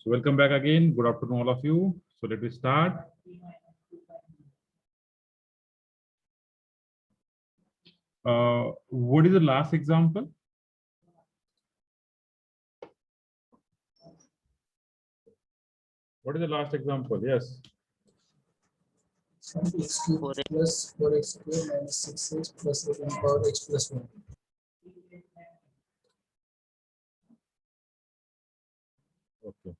So welcome back again. Good afternoon, all of you. So let me start. What is the last example? What is the last example? Yes. X cube plus 4x square minus 6x plus 8 power x plus 1. Okay.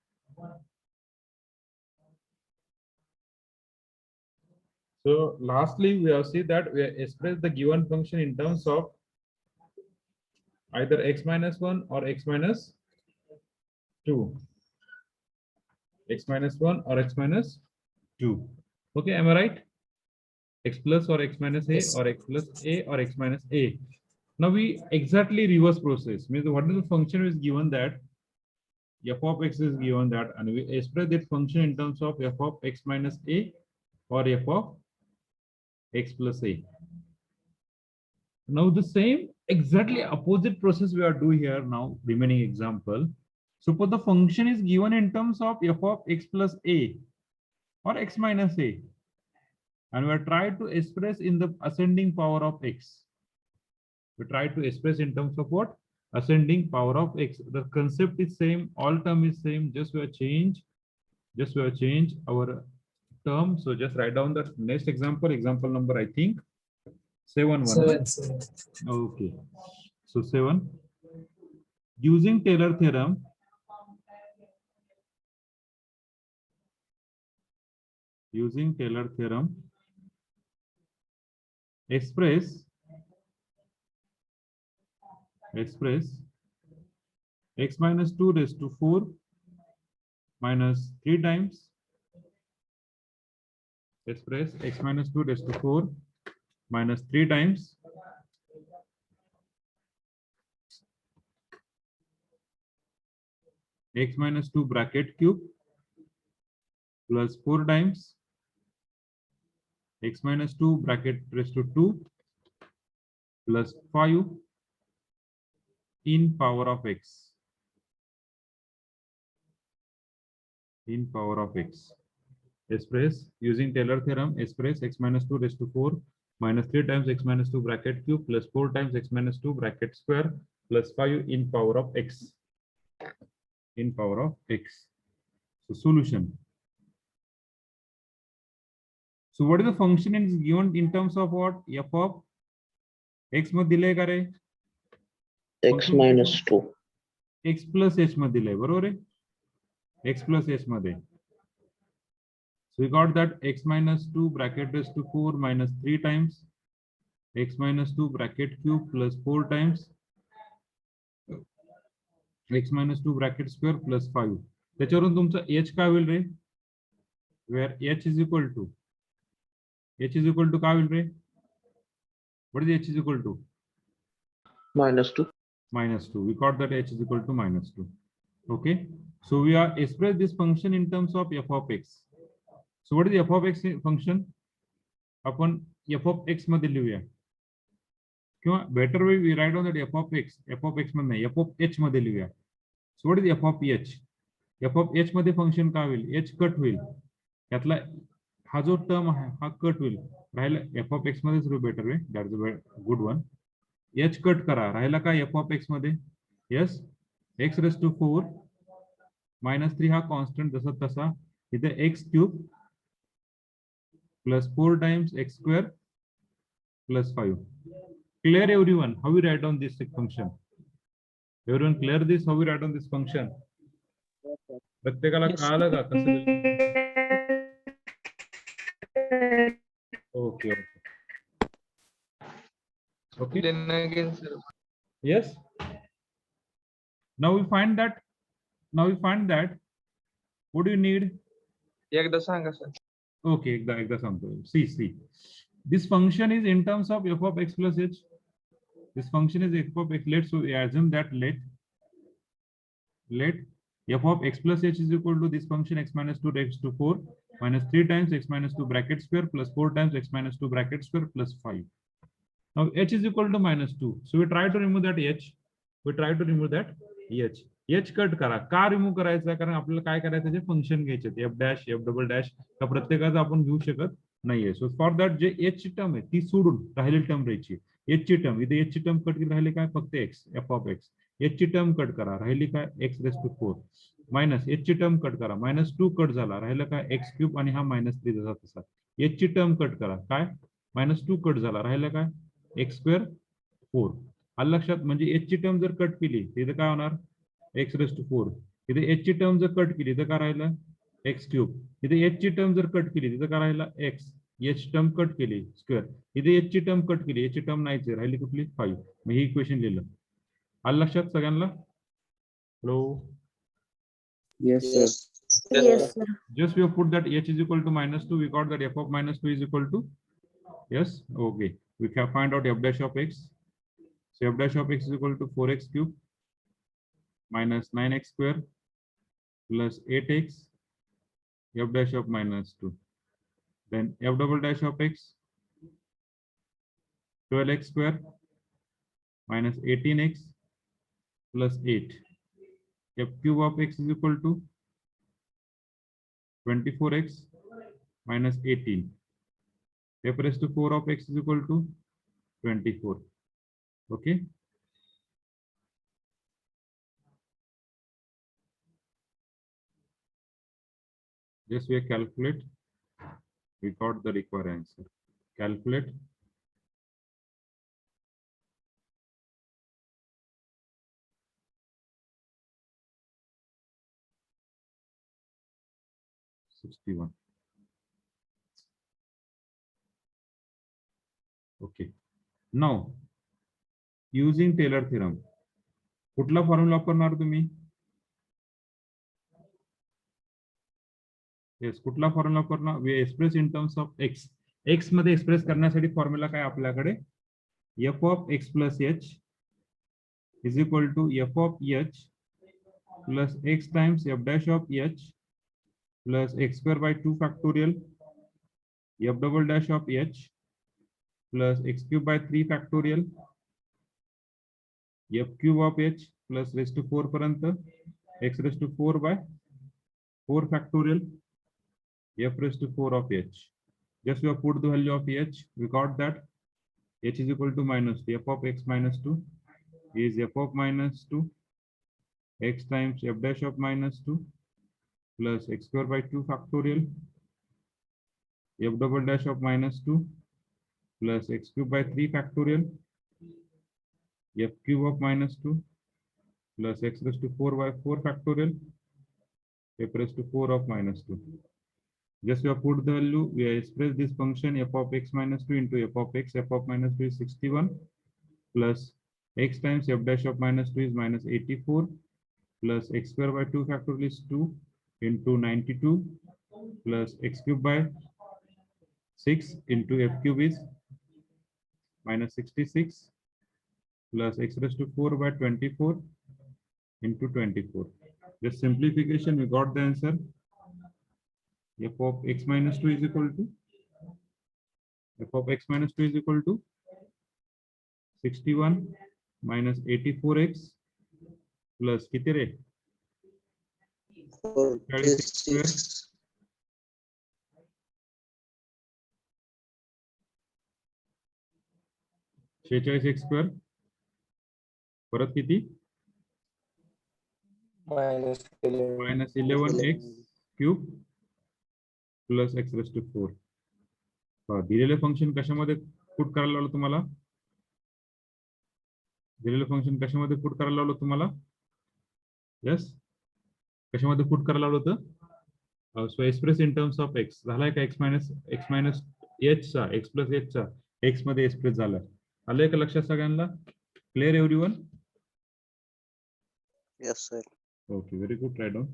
So lastly, we have seen that we express the given function in terms of either x minus 1 or x minus 2. X minus 1 or x minus 2. Okay, am I right? X plus or x minus a Yes. or x plus a or x minus a. Now we exactly reverse process. Means what is the function is given that f of x is given that, and we express that function in terms of f of x minus a or f of x plus a. Now the same exactly opposite process we are doing here now, remaining example. Suppose the function is given in terms of f of x plus a or x minus a, and we are trying to express in the ascending power of x. We try to express in terms of what? Ascending power of x. The concept is same, all term is same, just we have change our term. So just write down the next example number, I think 7. Okay, so 7. Using Taylor theorem, express x minus 2 raised to 4 minus 3 times, express x minus 2 raised to 4 minus 3 times x minus 2 bracket cube plus 4 times x minus 2 bracket raised to 2 plus 5 in power of x. In power of x. Express using Taylor theorem, express x minus 2 raised to 4 minus 3 times x minus 2 bracket cube plus 4 times x minus 2 bracket square plus 5 in power of x. In power of x. So solution. So what is the function is given in terms of what? F of x मध्ये दिले का रे? x minus 2. x plus h मध्ये दिले, बरोबर आहे? x plus h मध्ये. So we got that x minus 2 bracket raised to 4 minus 3 times x minus 2 bracket cube plus 4 times x minus 2 bracket square plus 5. त्याच्यावरून तुमचा h काय होईल रे? Where h is equal to काय होईल रे? What is h is equal to? Minus 2. Minus 2. We got that h is equal to minus 2. Okay. So we are express this function in terms of f of x. So what is the f of x function? आपण f of x मध्ये लिहूया. किंवा better way we write down that f of x मध्ये नाही, f of h मध्ये लिहूया. So what is the f of h? f of h मध्ये function काय होईल? h कट होईल. यातला हा जो टर्म आहे हा कट होईल. राहिला f of x मध्येच better way, that is a good one. h cut करा, राहिला काय f of x मध्ये? Yes, x raise to 4 minus 3 हा कॉन्स्टंट जसा तसा, इथे x cube plus 4 times x square plus 5. Clear everyone? How we write down this function? Everyone clear this? How we write down this function? प्रत्येकाला कळालं का कसं? Okay. Yes. Now we find that. What do you need? एकदा सांगा sir. Okay, एकदा सांगतो. See. This function is in terms of f of x plus h. This function is f of x. Let's assume that let f of x plus h is equal to this function x minus 2 raised to 4 minus 3 times x minus 2 bracket square plus 4 times x minus 2 bracket square plus 5. Now h is equal to minus 2. So we try to remove that h. H cut करा. का remove करायचा? कारण आपल्याला काय करायचं, त्याचे function घ्यायचे, F dash F double dash का प्रत्येकाचं आपण घेऊ शकत नाहीये. So for that J H ची टर्म आहे ती सोडून राहिलेली टर्म राहायची. एच ची टर्म इथे एच ची टर्म कट केली, राहिले काय फक्त x, f of x. H ची टर्म कट करा, राहिली काय x raise to 4 minus H ची टर्म कट करा, -2 कट झाला, राहिलं काय एक्स क्यूब आणि हा -3 जसा तसा. एच ची टर्म कट करा, काय -2 कट झाला, राहिलं काय एक्स स्क्वेअर 4. आलं लक्षात? म्हणजे एच ची टर्म जर कट केली तर काय होणार, एक्स रेस टू 4. इथे एच ची टर्म जर कट केली तर काय राहिलं, एक्स क्यूब. इथे एच ची टर्म जर कट केली तर काय राहिला, एक्स. एच टर्म कट केली स्क्वेअर. इथे एच ची टर्म कट केली, एच ची टर्म नाहीच आहे, राहिली कुठली 5. मग ही इक्वेशन लिहिलं. आलं लक्षात सगळ्यांना? Hello. Yes, sir. Yes, sir. Just we have put that h is equal to -2. We got that f of -2 is equal to, yes, okay. We can find out f dash of x. So f dash of x is equal to 4x cube minus 9x square plus 8x f dash of -2. Then f double dash of x 12x square minus 18x plus 8. F cube of x is equal to 24x minus 18. F raised to 4 of x is equal to 24. Okay. Just we calculate. We got the required answer. Calculate. $61. Okay. Now, using Taylor theorem. कुठला formula वापरणार तुम्ही? Yes, कुठला formula वापरणार? We express in terms of x. X मध्ये express करण्यासाठी formula काय आपल्याकडे, f of x plus h is equal to f of h plus x times f dash of h plus x square by 2 factorial f double dash of h plus x cube by 3 factorial f cube of h plus raise to 4 पर्यंत x raise to 4 बाय 4 factorial f raised to 4 of h. Just we have put the value of h. We got that h is equal to -2. F of x -2 is f of -2 x times f dash of -2 plus x square by 2 factorial f double dash of -2 plus x cube by 3 factorial f cube of -2 plus x raised to 4 by 4 factorial f raised to 4 of -2. Just we have put the value, we have expressed this function f of x -2 into f of x. F of -2 is 61 plus x times f dash of -2 is -84 plus x square by 2 factorial is 2 into 92 plus x cube by 6 into f cube is -66 plus x raised to 4 by 24 into 24. Just simplification, we got the answer. F of x -2 is equal to f of x -2 is equal to 61 minus 84x plus किती रे 46 square 46x square परत किती -11x cube plus x raise to 4. दिलेले function कशामध्ये put करायला लावलं तुम्हाला, दिलेलं फंक्शन कशामध्ये पुट करायला लावलं तुम्हाला, यस कशामध्ये पुट करायला लावलं होतं. So express in terms of x झालाय का, एक्स मायनस एच चा एक्स प्लस एच चा एक्स मध्ये एक्सप्रेस झालाय. आलंय का लक्षात सगळ्यांना? Clear everyone? Yes, sir. Okay, very good. Right down.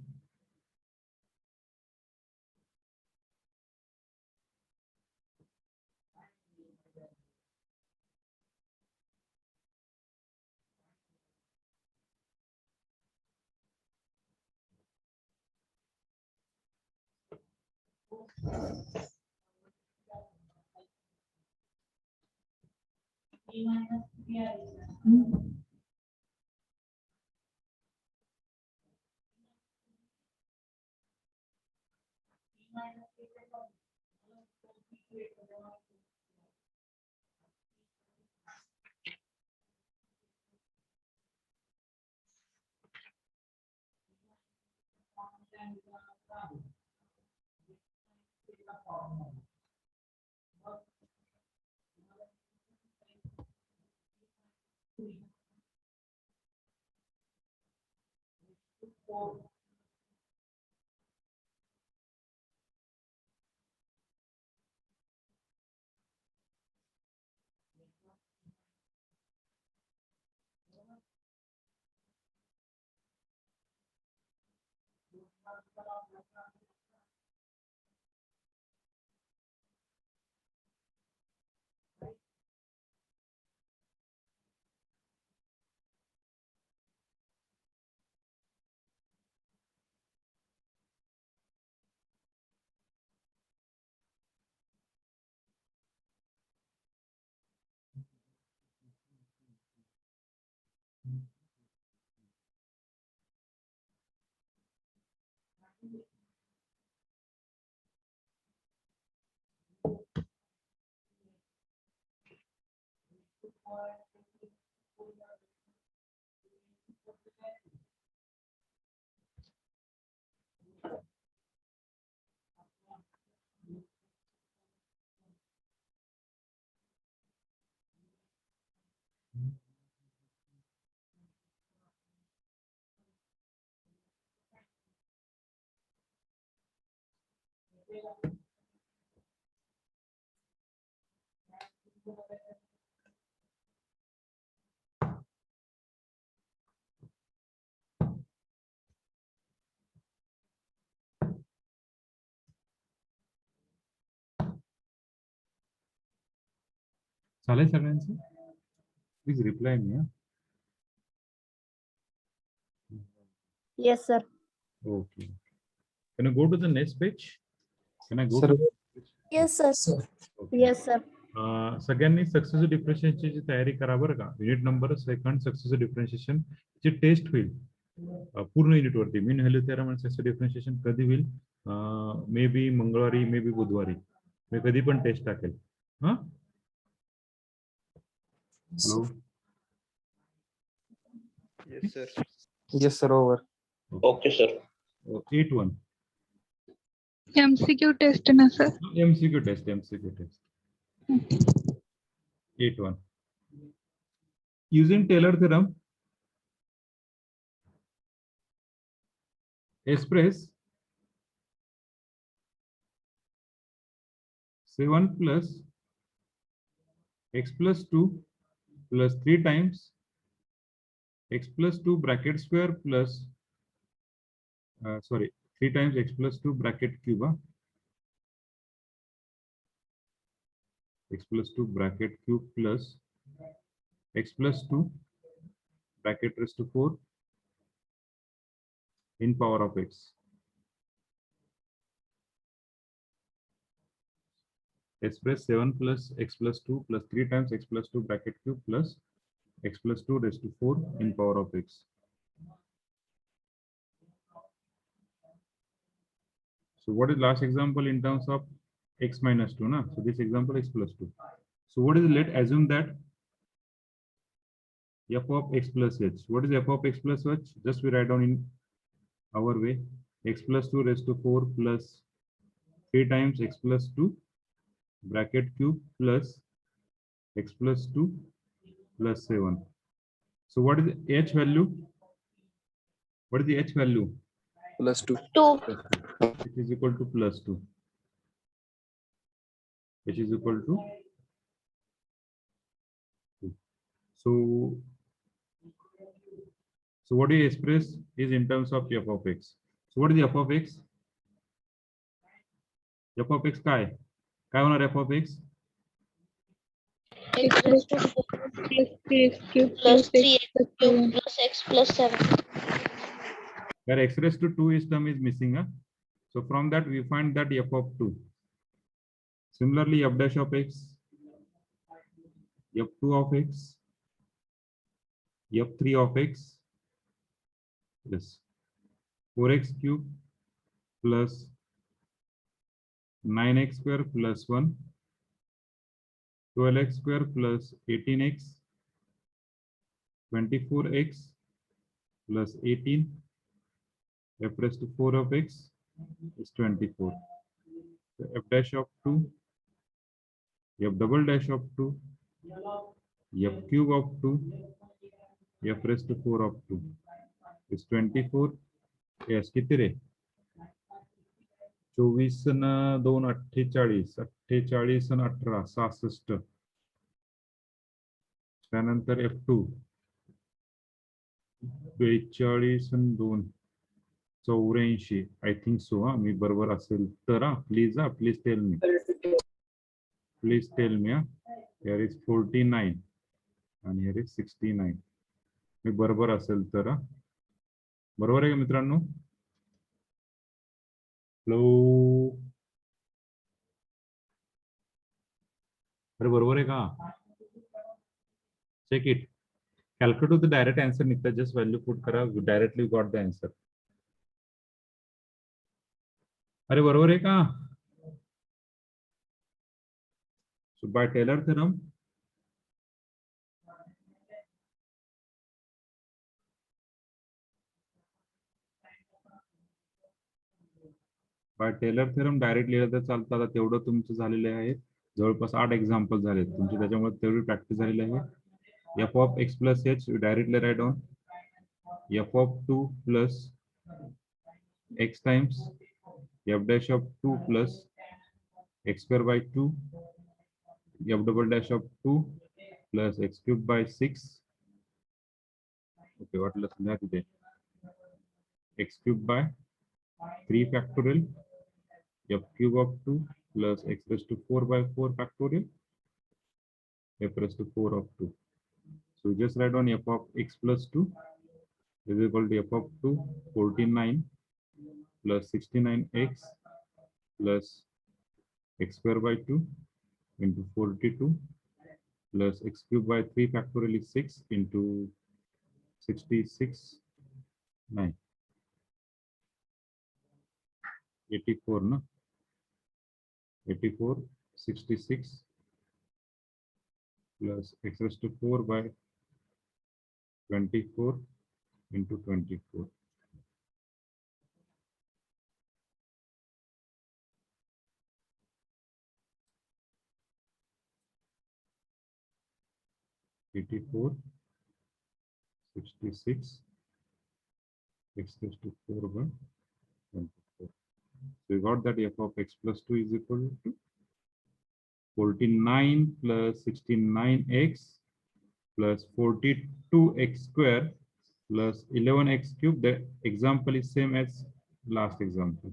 चालेल सगळ्यांचं? Please reply me. Yes, sir. Okay. Can I go to the next page? Can I go Sir. to the next page? Yes, sir. Sir, Okay. Yes, sir. सगळ्यांनी successive डिफरन्शिएशनची तयारी करा बरं का. Unit number second successive differentiation ची test होईल पूर्ण unit वरती. Mean value theorem आणि सक्सेसिव्ह डिफरन्शिएशन कधी होईल? मे बी मंगळवारी, मे बी बुधवारी. मी कधी पण टेस्ट टाकेल. हा, hello. Yes, sir. Yes, sir. Over. Okay, sir. 8-1. MCQ test ना sir. MCQ test. 8-1. Using Taylor theorem, express 7 plus x plus 2 plus 3 times x plus 2 bracket square plus 3 times x plus 2 bracket cube. X plus 2 bracket cube plus x plus 2 bracket raised to 4 in power of x. Express 7 plus x plus 2 plus 3 times x plus 2 bracket cube plus x plus 2 raised to 4 in power of x. So what is last example in terms of x minus 2? Na? So this example x plus 2. So what is, let assume that f of x plus h. What is f of x plus h? Just we write down in our way. X plus 2 raised to 4 plus 3 times x plus 2 bracket cube plus x plus 2 plus 7. So what is the h value? What is the h value? Plus 2. 2. Which is equal to plus 2. Which is equal to 2. So what do you express is in terms of f of x. So what is the f of x? F of x काय? काय होणार f of x? X raised to 4 plus 3x cube Plus plus 3x x plus cube 7. plus x plus 7. Where x raised to 2 is term is missing. So from that we find that f of 2. Similarly, f dash of x, f2 of x, f3 of x, yes, 4x cube plus 9x square plus 1, 12x square plus 18x, 24x plus 18, f raised to 4 of x is 24. So f dash of 2, f double dash of 2, f cube of 2, f raised to 4 of 2 is 24. Yes, किती रे? 24 न 2 48, 48 न 18 66. त्यानंतर f2 42 न 2 84. I think so. हा, मी बरोबर असेल तर please tell me. Please tell me. Here is 49 आणि हिअर इज 69. मी बरोबर असेल तर. बरोबर आहे का मित्रांनो? हॅलो, अरे बरोबर आहे का? Check it. Calculate with direct answer निघतात. जस्ट व्हॅल्यू पुट करा, डायरेक्टली गॉट द आन्सर. अरे बरोबर आहे का? So by Taylor theorem direct लिहिलं तर चालतं. आता तेवढं तुमचं झालेलं आहे. जवळपास 8 एक्झाम्पल झालेत तुमचे, त्याच्यामुळे तेवढी प्रॅक्टिस झालेली आहे. f of x plus h, you directly write down f of 2 plus x times f dash of 2 plus x square by 2, f double dash of 2 plus x cube by 6. Okay, what less than that today? X cube by 3 factorial, f cube of 2 plus x raised to 4 by 4 factorial, f raised to 4 of 2. So just write down f of x plus 2 is equal to f of 2, 49 plus 69x plus x square by 2 into 42 plus x cube by 3 factorial is 6 into 66, 9. 84, no? 84, 66 plus x raised to 4 by 24 into 24. 84, 66, x raised to 4 by 24. So we got that f of x plus 2 is equal to 49 plus 69x plus 42x square plus 11x cube. The example is same as last example.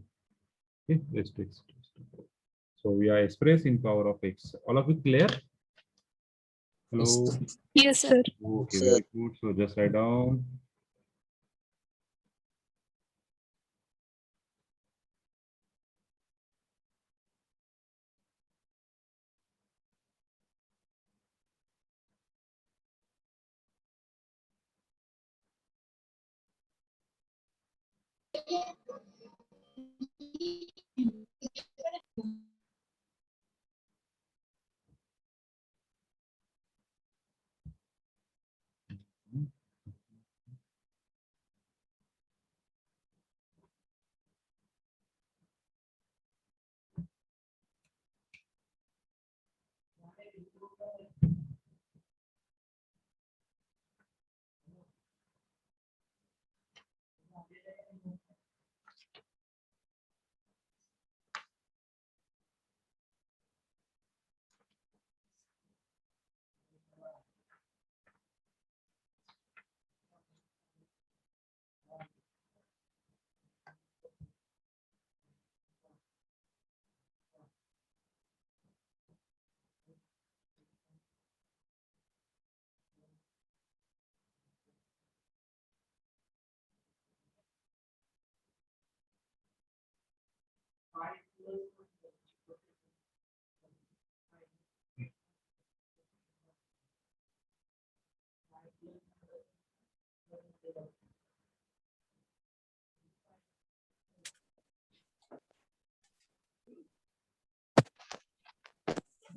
Okay, let's do it. So we are expressed in power of x. All of it clear? Hello. Yes, sir. Okay, very good. So just write down.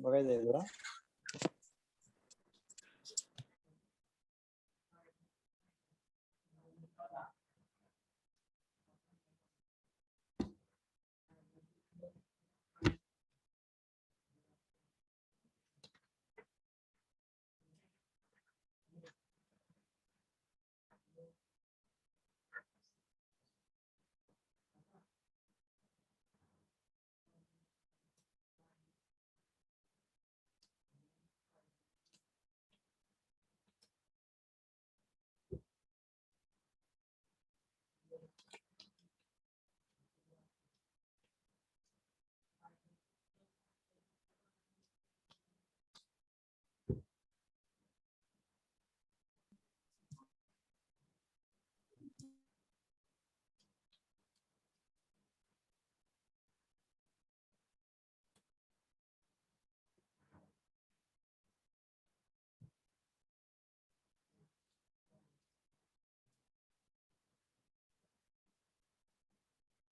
बघायचं आहे जरा.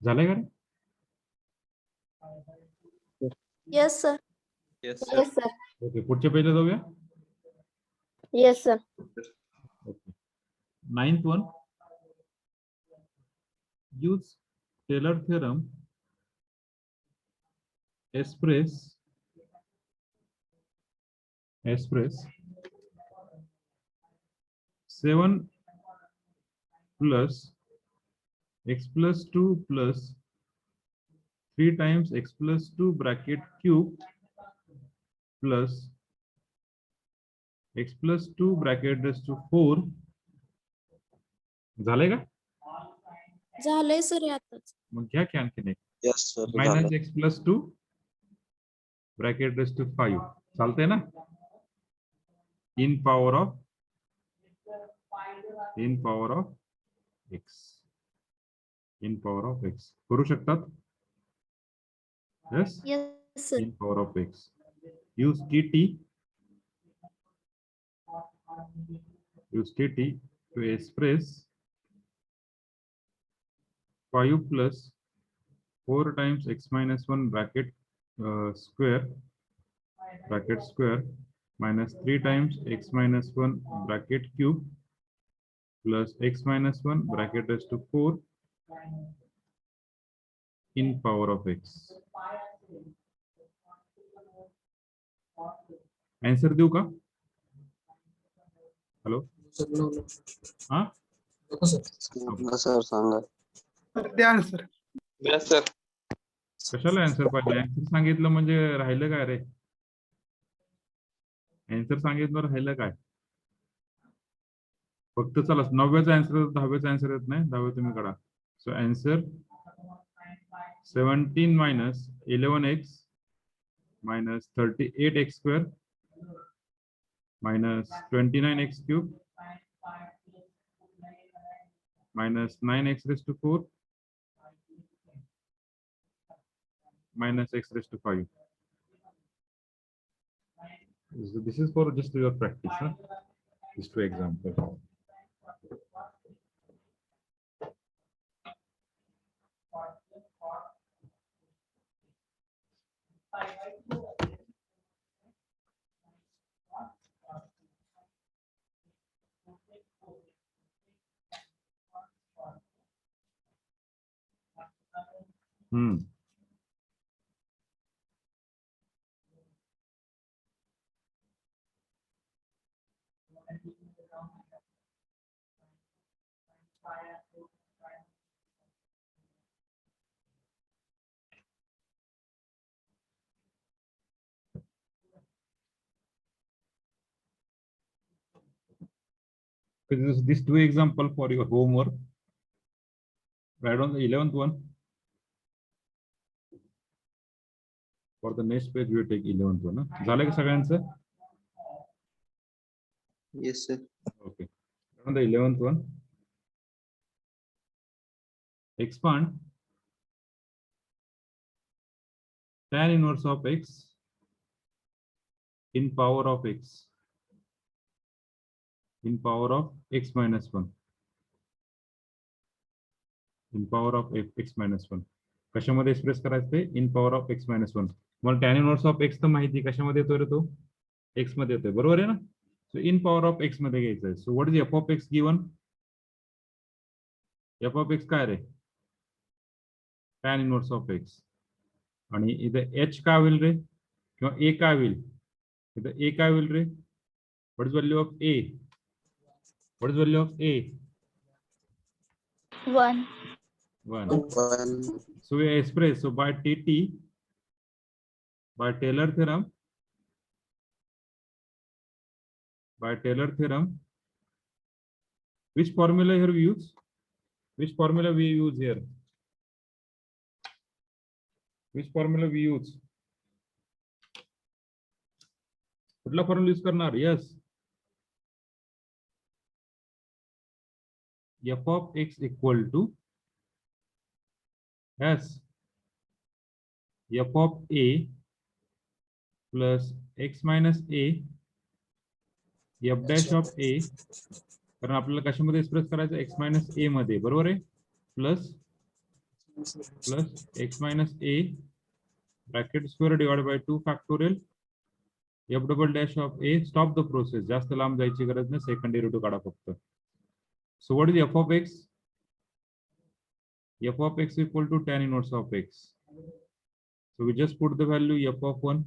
झालंय का रे? Yes, sir. Yes Yes, sir. Okay, पुढच्या पेजला जाऊया. Yes, sir. Okay. 9th one. Use Taylor theorem. Express 7 plus x plus 2 plus 3 times x plus 2 bracket cube plus x plus 2 bracket raised to 4. झालंय का? झालंय सर आताच. मग घ्या की आणखीन एक. Yes, sir. Minus x plus 2 bracket raise to 5 चालतंय ना? In power of x. In power of x करू शकतात. Yes, Yes, sir. In power of x. Use T to express 5 plus 4 times x minus 1 bracket square minus 3 times x minus 1 bracket cube plus x minus 1 bracket raised to 4 in power of x. Answer देऊ का? Hello, sir no no हा नको sir. Sir, सांगा. द्या sir. Yes sir. कशाला answer पाहिजे? Answer सांगितलं म्हणजे राहिलं काय रे? आन्सर सांगितलं राहिलं काय? फक्त चला 9व्याचा आन्सर 10व्याचा आन्सर येत नाही. 10वे तुम्ही काढा. So answer 17 minus 11x minus 38x square minus 29x cube minus 9x raised to 4 minus x raised to 5. So this is for just your practice, huh? These two examples. These two example for your homework. Write on the 11th one. For the next page, we will take 11th one. Huh? झालं का सगळ्यांचं? Yes, sir. Okay. On the 11th one. Expand tan inverse of x in power of x in power of x minus 1 in power of x minus 1. कशामध्ये express करायचं ते? इन power of x minus 1. मला tan inverse of x तर माहिती कशामध्ये येतोय रे तो एक्स मध्ये येतोय बरोबर आहे ना. सो इन पॉवर ऑफ एक्स मध्ये घ्यायचं आहे. सो what is f of x given. F of x काय रे टॅन इनव्हर्स ऑफ एक्स आणि इथं एच काय होईल रे किंवा ए काय होईल इथं ए काय होईल रे. What is value of A. What is value of A 1. 1. 1. So we express so by TT by Taylor theorem which formula here we use which formula we use here which formula we use कुठला formula use करणार. Yes f of x equal to yes f of a plus x minus a f dash of a कारण आपल्याला कशामध्ये express करायचं x minus ए मध्ये बरोबर आहे plus x minus A bracket square divide by 2 factorial f double dash of A. Stop the process. जास्त लांब जायची गरज नाही. सेकंड डेरिव्हेटिव्ह काढा फक्त. सो what is f of x. f of x equal to tan inverse of x. So we just put the value f of 1.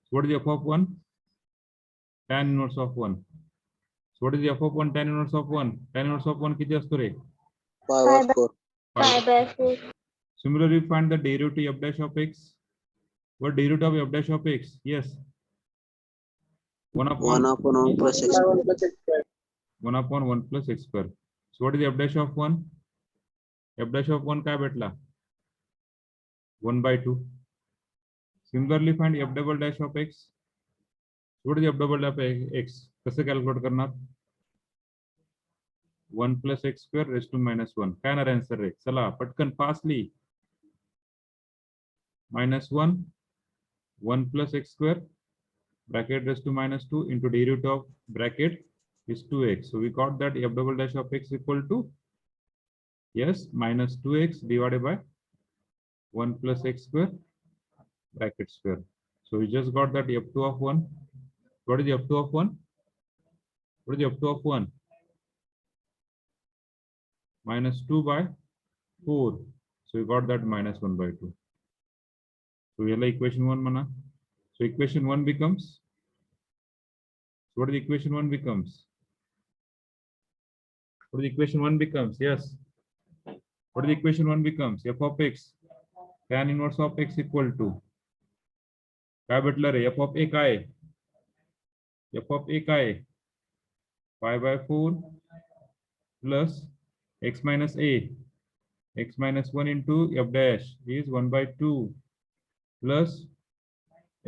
So what is f of 1? Tan inverse of 1. So what is f of 1 tan inverse of 1? Tan inverse of 1 किती असतो रे 5/4. 5/4. Similarly find the derivative f dash of x. What derivative of f dash of x? Yes. 1 upon 1/1 plus x. 1 upon 1 plus x square. So what is f dash of 1? f dash of 1 काय भेटला 1/2. Similarly find f double dash of x. What is f double dash of x? कसं calculate करणार 1 plus x square raised to -1. काय येणार answer रे चला पटकन fastly -1 1 plus x square bracket raised to -2 into derivative of bracket is 2x. So we got that f double dash of x equal to yes minus 2x divided by 1 plus x square bracket square. So we just got that f2 of 1. What is f2 of 1? What is f2 of 1? Minus 2 by 4. So we got that minus 1/2. So we have equation 1 mana. So equation 1 becomes. So what is equation 1 becomes? What is equation 1 becomes? Yes. What is equation 1 becomes? F of x tan inverse of x equal to काय भेटलं रे f of a काय f of a काय 5/4 plus x minus a x minus 1 into f dash is 1/2 plus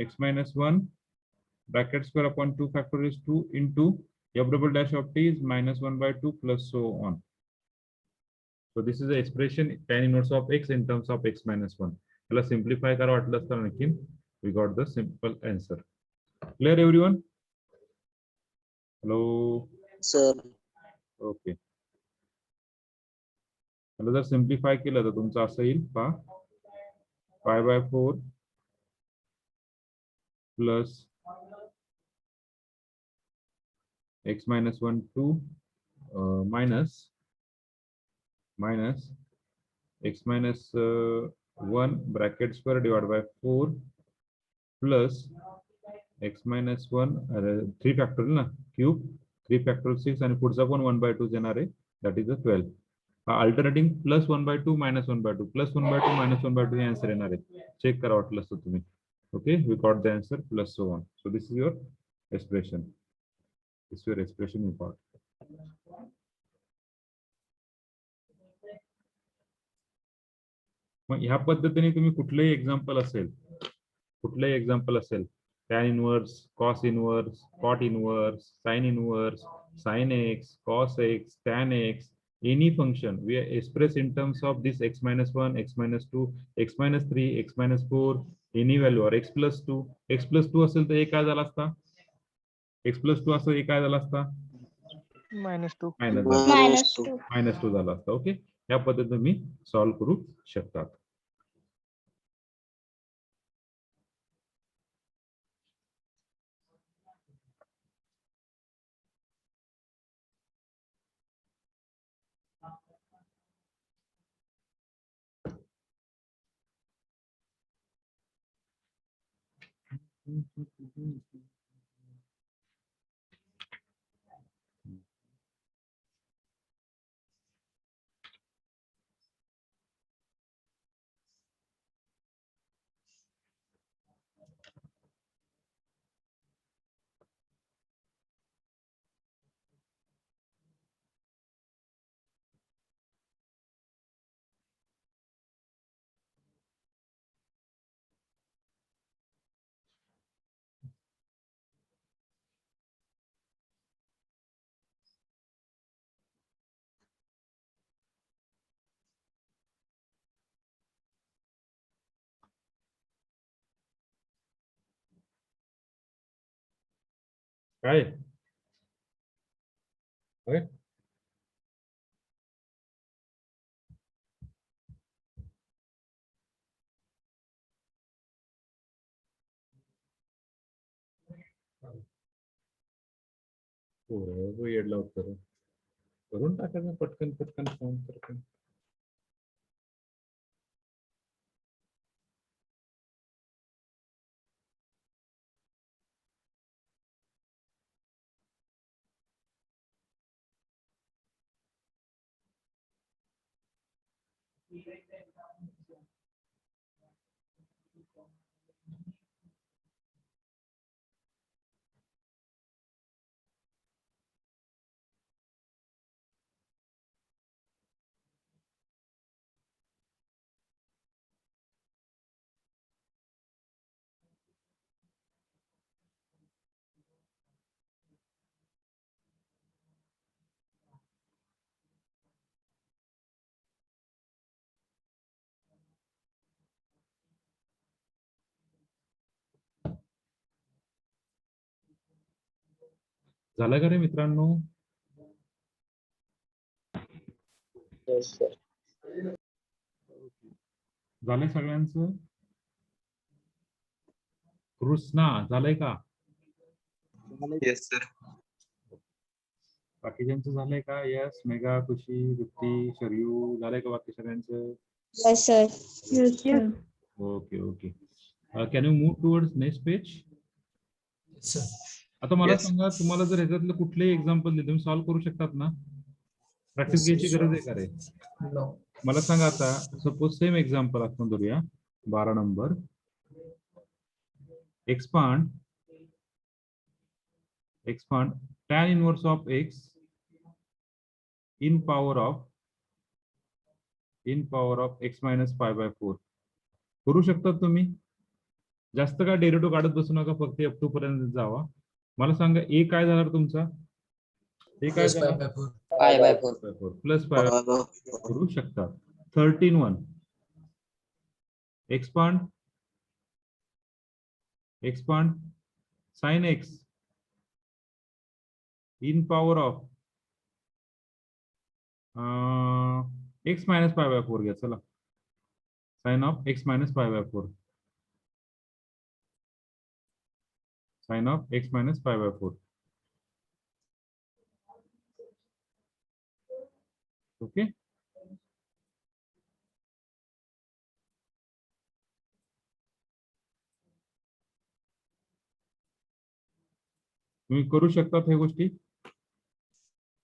x minus 1 bracket square upon 2 factorial is 2 into f double dash of t is minus 1/2 plus so on. So this is the expression tan inverse of x in terms of x minus 1. Let's simplify करा वाटलं तर आणखीन we got the simple answer. Clear everyone? Hello. Sir. Okay. आता जर simplify केलं तर तुमचं असं येईल पहा 5/4 plus x minus 1 2 minus x minus 1 bracket square divided by 4 plus x minus 1 3 factorial ना cube 3 factorial 6 आणि पुढचा पण 1/2 येणार आहे that is the 12. Alternating plus 1/2 minus 1/2 plus 1/2 minus 1/2 hey answer येणार आहे चेक करा वाटलं असतं तुम्ही. Okay, we got the answer plus so on. So this is your expression. This is your expression you got. मग ह्या पद्धतीने तुम्ही कुठलंही एक्झाम्पल असेल tan inverse, cos inverse, cot inverse, sin inverse, sin x, cos x, tan x, any function we express in terms of this x minus 1, x minus 2, x minus 3, x minus 4, any value or x plus 2. x plus 2 असेल तर हे काय झाला असता x plus 2 असेल हे काय झाला असता -2. -2 झाला असता. ओके या पद्धतीने तुम्ही सॉल्व्ह करू शकतात. काय होय? हो येडला उत्तर करून टाकायचं पटकन पटकन फोन पटकन. झालं का रे मित्रांनो? Yes, sir. झालंय सगळ्यांचं? कृष्णा झालंय का? Yes, sir. बाकीच्यांचं झालंय का? यस, मेघा, खुशी, दीप्ती, शरयू झालंय का बाकी सगळ्यांचं? Yes, sir. Yes, sir. Okay okay. Can you move towards next page? Yes, sir. आता मला Yes. सांगा, तुम्हाला जर ह्याच्यातलं कुठलेही एक्झाम्पल दिले तुम्ही सॉल्व्ह करू शकतात ना? प्रॅक्टिस Yes, sir, घ्यायची गरज आहे का रे? No. मला सांगा आता, सपोज सेम एक्झाम्पल आपण धरूया 12 number. Expand tan inverse of x in power of x minus pi by 4. करू शकतात तुम्ही? जास्त काय डेरिव्हेटिव्ह काढत बसू नका, फक्त F2 पर्यंत जावा. मला सांगा ए काय झाला तुमचा? ए काय Plus झाला? 5/4. Pi by 4. Plus Power 5 of करू शकतात. 13(1) expand sin x in power of x minus pi by 4 घ्या चला. sin of x minus pi by 4. sin of x minus pi by 4. Okay. तुम्ही करू शकतात हे गोष्टी.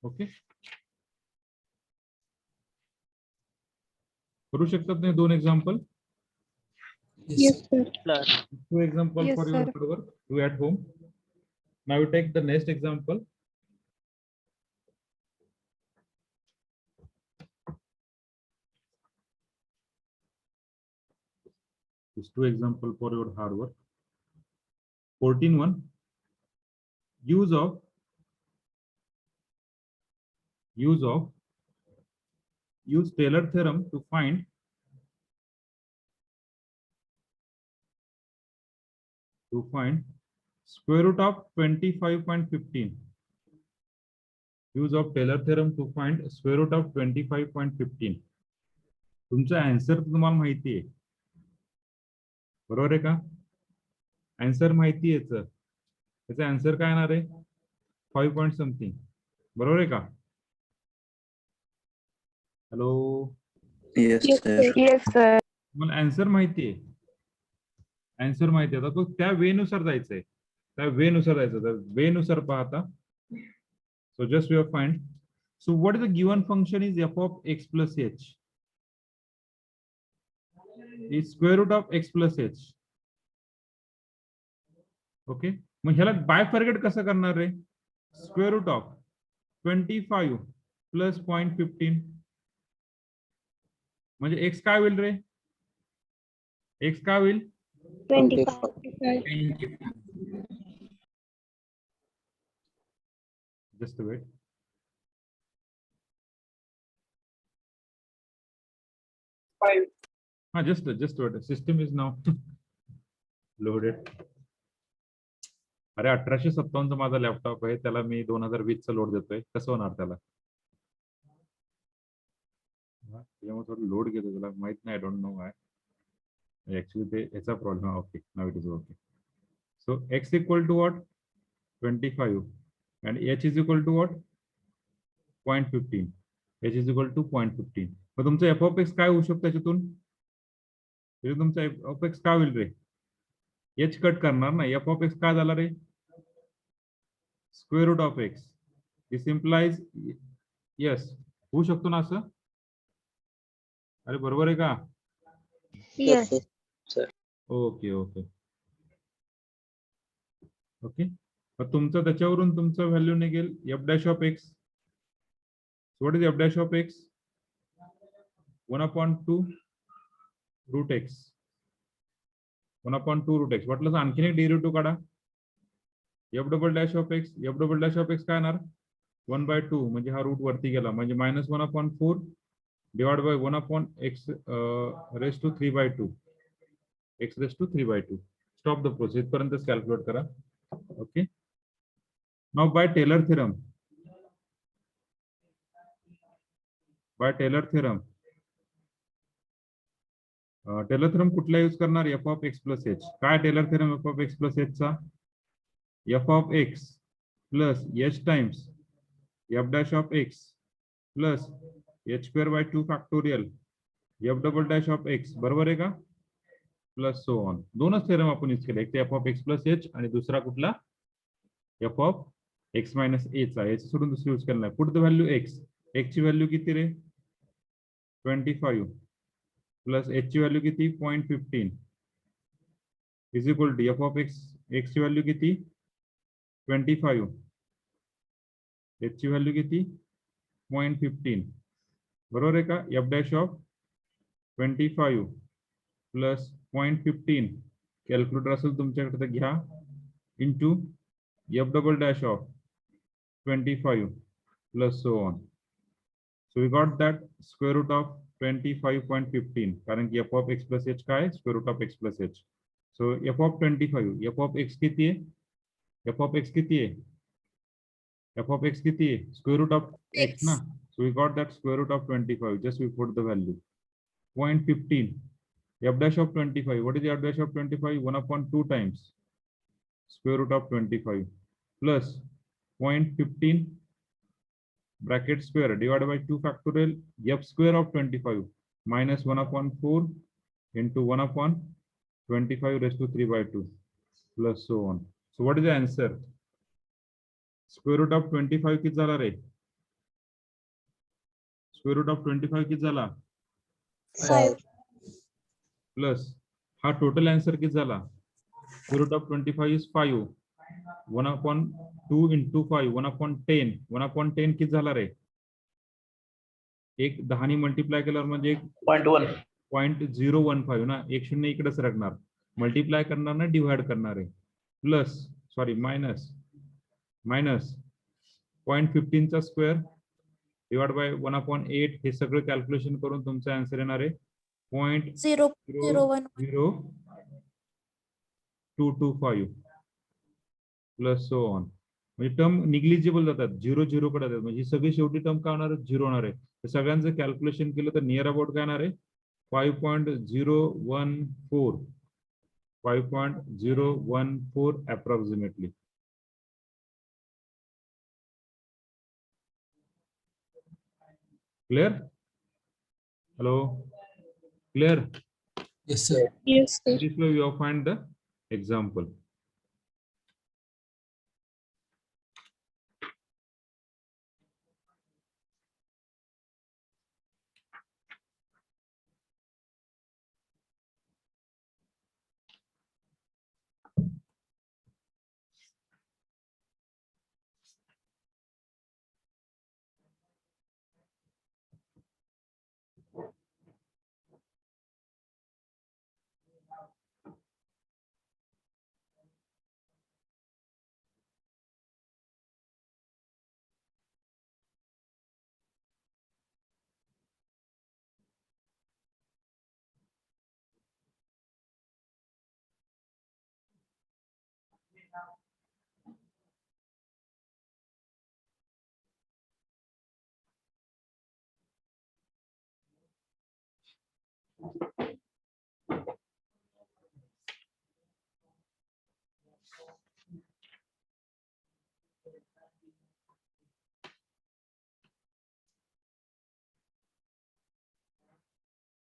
ओके, करू शकतात नाही. 2 example. Yes, sir. 2 example Yes, for your sir. homework. Do at home. Now you take the next example. These 2 example for your hard work. 14(1) use Taylor theorem to find square root of 25.15. use of Taylor theorem to find square root of 25.15. तुमचा answer तुम्हाला माहिती आहे, बरोबर आहे का? Answer माहिती आहे त्याचा आन्सर काय येणार आहे? 5 पॉइंट समथिंग, बरोबर आहे का? Hello, Yes, Yes, sir. sir. Yes, sir. तुम्हाला आन्सर माहिती आहे. आन्सर माहिती आहे आता तो त्या वेनुसार जायचंय, त्या वेनुसार जायचं. तर वेनुसार पाहता, so just we find. So what is the given function is f of x plus h is square root of x plus h. Okay, मग ह्याला बायफर्गेट कसं करणार रे? स्क्वेअर रूट ऑफ 25 प्लस 0.15 म्हणजे एक्स काय होईल रे? एक्स काय होईल? 25. Just wait. हा just wait, system is now loaded. अरे 1857 माझा लॅपटॉप आहे, त्याला मी 2020 चा लोड देतोय, कसं होणार त्याला? त्यामुळे थोडं लोड घेतो, त्याला माहित नाही, I don't know why. Actually ते याचा problem. Okay, now it is okay. So x equal to what? 25 and h is equal to what? 0.15. h is equal to 0.15. मग तुमचं एफ ऑफ एक्स काय होऊ शकतं त्याच्यातून? तुमचं एफ ऑफ एक्स काय होईल रे? एच कट करणार ना, एफ ऑफ एक्स काय झाला रे? Square root of x. This implies yes, होऊ शकतो ना असं? अरे बरोबर आहे का? Yes. Okay okay okay. मग तुमचं त्याच्यावरून तुमचं व्हॅल्यू निघेल f dash of x. What is f dash of x? 1/2 root x. 1/2 root x. वाटलं तर आणखीन एक डेरिव्हेटिव्ह काढा. F double dash of x. F double dash of x काय येणार? 1/2 म्हणजे हा रूट वरती गेला म्हणजे -1/4 divide by 1/x raise to 3/2. x raise to 3/2. Stop the process, इथपर्यंतच कॅल्क्युलेट करा. Okay, now by Taylor theorem. By Taylor theorem, Taylor theorem कुठला यूज करणार? F of x plus h. काय Taylor theorem f of x plus h चा? F of x plus h times f dash of x plus h²/2 factorial f double dash of x. बरोबर आहे का? Plus so on. दोनच theorem आपण use केले, एक ते f of x plus h आणि दुसरा कुठला? F of x minus a चा. याचं सोडून दुसरं यूज केलं नाही. Put the value x. X ची व्हॅल्यू किती रे? 25 प्लस एच ची व्हॅल्यू किती? 0.15 is equal to f of x. X ची व्हॅल्यू किती? 25. एच ची व्हॅल्यू किती? 0.15. बरोबर आहे का? F dash of 25 plus 0.15 calculator असेल तुमच्याकडे तर घ्या, into f double dash of 25 plus so on. So we got that square root of 25.15 कारण की f of x plus h काय? Square root of x plus h. So f of 25, f of x किती आहे? F of x किती आहे? F of x किती आहे? Square root of x ना. So we got that square root of 25. Just we put the value 0.15. F dash of 25. What is the F dash of 25? 1/2 times square root of 25 plus 0.15 bracket square divided by 2 factorial f square of 25 minus 1/4 into 1/25 raised to 3/2 plus so on. So what is the answer? Square root of 25 किती झाला रे? Square root of 25 किती झाला? 5. Plus हा total answer किती झाला? Square root of 25 is 5. 1/2 into 5 1/10. 1/10 किती झाला रे? एक 10 ने मल्टिप्लाय केल्यावर म्हणजे 0.015 ना. एक शून्य इकडे सरकणार, मल्टिप्लाय करणार ना डिवाइड करणार आहे. प्लस सॉरी मायनस 0.15 चा स्क्वेअर डिवाइड बाय 1/8. हे सगळं कॅल्क्युलेशन करून तुमचा आन्सर येणार आहे 0.00225 प्लस सो ऑन. म्हणजे टर्म निग्लिजिबल जातात, 0 कडे जातात. म्हणजे सगळी शेवटी टर्म काय होणार? 0 होणार आहे. सगळ्यांचं कॅल्क्युलेशन केलं तर नियर अबाउट काय येणार आहे? 5.014 approximately. Clear? Hello, clear? Yes, sir. Yes, sir. This way we have find the example.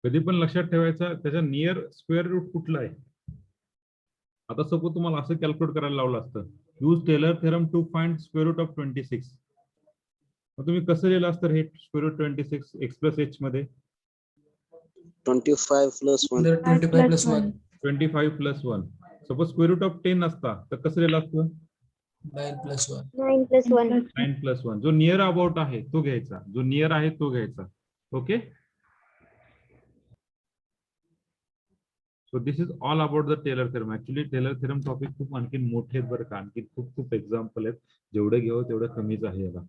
कधी पण लक्षात ठेवायचा त्याच्या नियर स्क्वेअर रूट कुठला आहे. आता सपोज तुम्हाला असं कॅल्क्युलेट करायला लावलं असतं, use Taylor theorem to find square root of 26. मग तुम्ही कसं लिहिलं असतं हे square root 26 x plus h मध्ये 25 plus 1. 25 plus 1. 25 plus 1. Suppose square root of 10 असता तर कसं लिहिलं असतं 9 plus 1. 9 plus 1. 9 प्लस 1. जो नियर अबाउट आहे तो घ्यायचा, जो नियर आहे तो घ्यायचा. Okay, so this is all about the Taylor theorem. Actually Taylor theorem topic खूप आणखी मोठे आहेत बरं का, आणखी खूप खूप एक्झाम्पल आहेत. जेवढे घेऊ तेवढं कमीच आहे याला.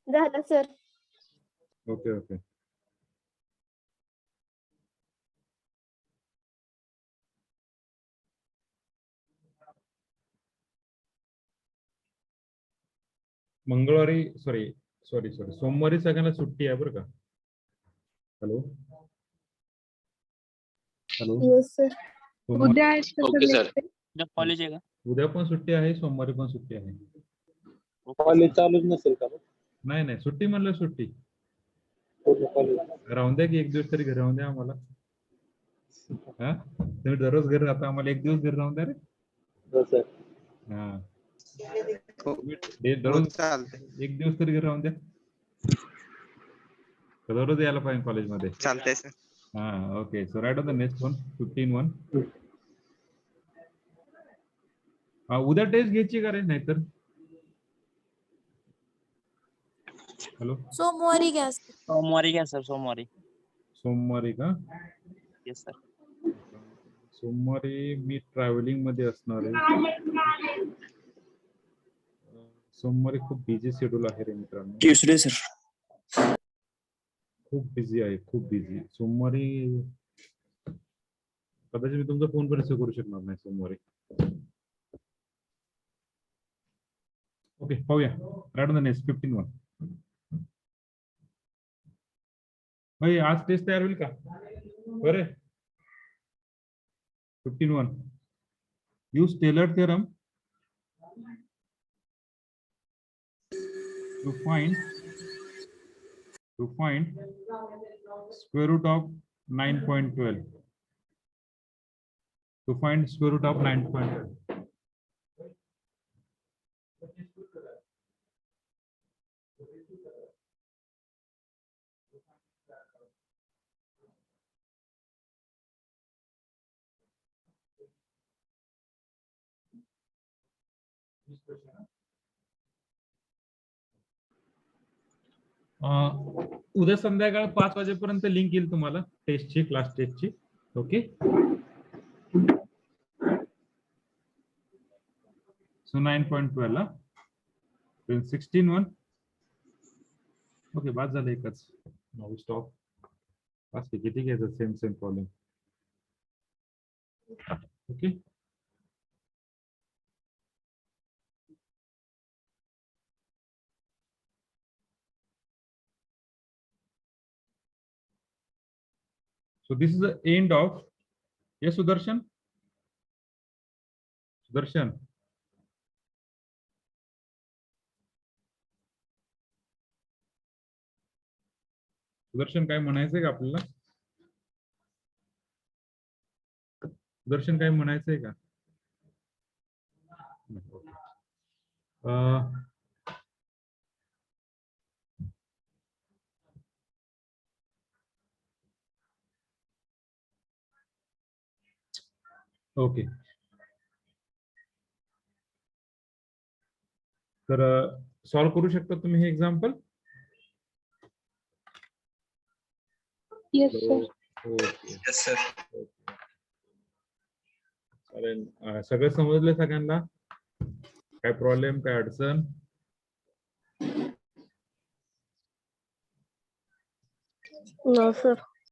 झालं सर. ओके ओके, मंगळवारी सॉरी सॉरी सॉरी सोमवारी सगळ्यांना सुट्टी आहे बरं का. Hello hello, yes sir. सोमवारी उद्या आहे ओके सर. कॉलेज आहे का? उद्या पण सुट्टी आहे, सोमवारी पण सुट्टी आहे. कॉलेज चालूच नसेल का? नाही नाही, सुट्टी म्हणलं सुट्टी. कॉलेज राहून द्या की एक दिवस तरी घरी राहून द्या आम्हाला. हा, तुम्ही दररोज घरी राहता, आम्हाला एक दिवस घरी राहून द्या रे. सर. हा, हो, दररोज चालतंय एक दिवस तरी घरी राहून द्या. दररोज यायला पाहिजे कॉलेजमध्ये. चालतंय सर. हा okay, so right on the next one 15-1. उद्या टेस्ट घ्यायची का रे नाहीतर. हॅलो, सोमवारी घ्या सर. सोमवारी घ्या सर. सोमवारी. सोमवारी का? Yes sir. सोमवारी मी ट्रॅव्हलिंग मध्ये असणार आहे. सोमवारी खूप बिझी शेड्यूल आहे रे मित्रांनो, ट्युसडे सर. खूप बिझी आहे, खूप बिझी. सोमवारी कदाचित मी तुमचा फोन पण रिसिव्ह करू शकणार नाही सोमवारी. ओके, पाहूया. Right on the next 15-1. भाई आज टेस्ट तयार होईल का बरे? 15-1. Use Taylor theorem to find square root of 9.12. To find square root of 9.12. उद्या संध्याकाळ 5 वाजेपर्यंत लिंक येईल तुम्हाला टेस्टची, क्लास टेस्टची. ओके. सो 9.12 then 16 ओके, बाद झालं एकच. Now stop. बस किती घ्यायचं, same problem. Okay. So this is the end of. Yes, Sudarshan. Sudarshan. Sudarshan काय म्हणायचंय का आपल्याला? सुदर्शन काय म्हणायचंय का? ओके. तर सॉल्व करू शकता तुम्ही हे एक्झाम्पल? Yes, sir. ओके. चालेल. सगळं समजलं सगळ्यांना? काय प्रॉब्लेम, काय अडचण? No, sir.